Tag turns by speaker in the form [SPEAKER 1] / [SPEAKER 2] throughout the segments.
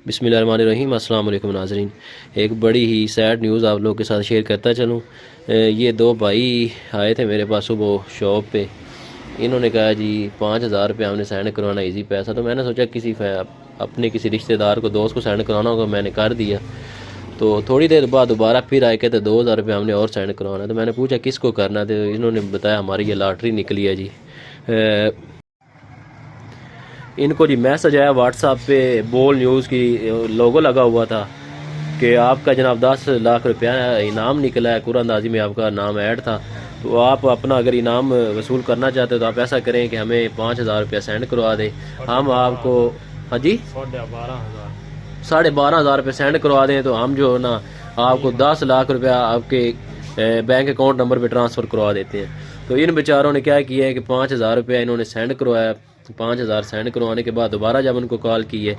[SPEAKER 1] बिस्मिल्लाहिर्रहमानिर्रहीम। अस्सलाम वालेकुम नाज़रीन। एक बड़ी ही सैड न्यूज़ आप लोगों के साथ शेयर करता चलूँ। ये दो भाई आए थे मेरे पास सुबह शॉप पे। इन्होंने कहा जी 5,000 रुपये हमने सेंड करवाना, इजी पैसा। तो मैंने सोचा अपने किसी रिश्तेदार को, दोस्त को सेंड करवाना होगा, मैंने कर दिया। तो थोड़ी देर बाद दोबारा फिर आए, कहते 2,000 रुपये हमने और सेंड करवाना। तो मैंने पूछा किसको करना, तो इन्होंने बताया हमारी ये लॉटरी निकली है जी। इनको जी मैसेज आया व्हाट्सएप पे, बोल न्यूज़ की लोगो लगा हुआ था कि आपका जनाब 10 लाख रुपया इनाम निकला है। कुरानंदाजी में आपका नाम ऐड था। तो आप अपना अगर इनाम वसूल करना चाहते हो तो आप ऐसा करें कि हमें 5,000 रुपया सेंड करवा दें। हम आपको, हाँ जी, 12,500 रुपये सेंड करवा दें तो हम जो है ना आपको 10 लाख रुपया आपके बैंक अकाउंट नंबर पे ट्रांसफ़र करवा देते हैं। तो इन बेचारों ने क्या किया है कि 5,000 रुपया इन्होंने सेंड करवाया। 5,000 सेंड करवाने के बाद दोबारा जब उनको कॉल की है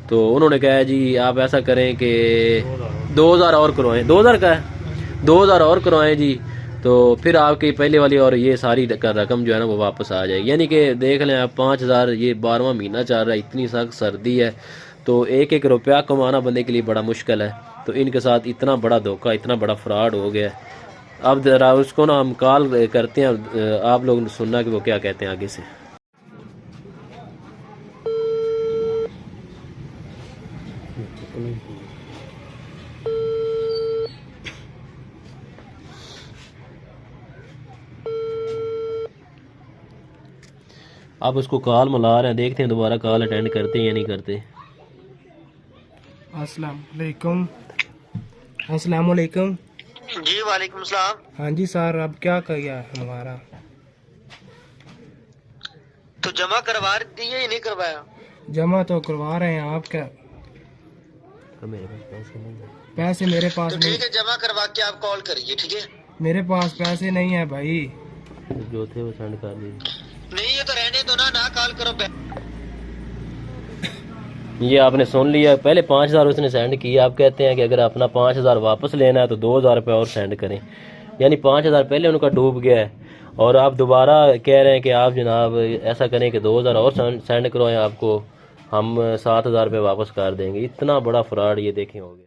[SPEAKER 1] तो उन्होंने कहा जी आप ऐसा करें कि 2,000 और करवाएं। 2,000 का है, 2,000 और करवाएं जी। तो फिर आपकी पहले वाली और ये सारी रकम जो है ना वो वापस आ जाएगी। यानी कि देख लें आप 5,000, ये 12वां महीना चल रहा है, इतनी सख्त सर्दी है, तो एक एक रुपया कमाना बंदे के लिए बड़ा मुश्किल है। तो इनके साथ इतना बड़ा धोखा, इतना बड़ा फ्रॉड हो गया है। अब जरा उसको ना हम कॉल करते हैं, आप लोग सुनना कि वो क्या कहते हैं आगे से। आप उसको कॉल मिला रहे हैं, देखते हैं दोबारा कॉल अटेंड करते हैं या नहीं करते।
[SPEAKER 2] अस्सलाम वालेकुम। अस्सलाम वालेकुम।
[SPEAKER 3] जी वालेकुम सलाम।
[SPEAKER 2] हाँ जी सर, अब क्या किया हमारा?
[SPEAKER 3] तो जमा करवा दिए, नहीं करवाया?
[SPEAKER 2] जमा तो करवा रहे हैं, आप क्या?
[SPEAKER 1] मेरे पास पैसे नहीं है।
[SPEAKER 2] पैसे मेरे पास
[SPEAKER 3] तो
[SPEAKER 2] नहीं,
[SPEAKER 3] ठीक है, जमा करवा के आप कॉल करिए, ठीक है?
[SPEAKER 2] मेरे पास पैसे नहीं है भाई।
[SPEAKER 1] जो थे वो सेंड कर दीजिए।
[SPEAKER 3] नहीं है तो रहने दो ना, कॉल करो।
[SPEAKER 1] ये आपने सुन लिया, पहले 5,000 उसने सेंड किया। आप कहते हैं कि अगर अपना 5,000 वापस लेना है तो 2,000 रुपये और सेंड करें। यानी 5,000 पहले उनका डूब गया है और आप दोबारा कह रहे हैं कि आप जनाब ऐसा करें कि 2,000 और सेंड करवाएं, आपको हम 7,000 रुपये वापस कर देंगे। इतना बड़ा फ्रॉड ये देखें हो गया।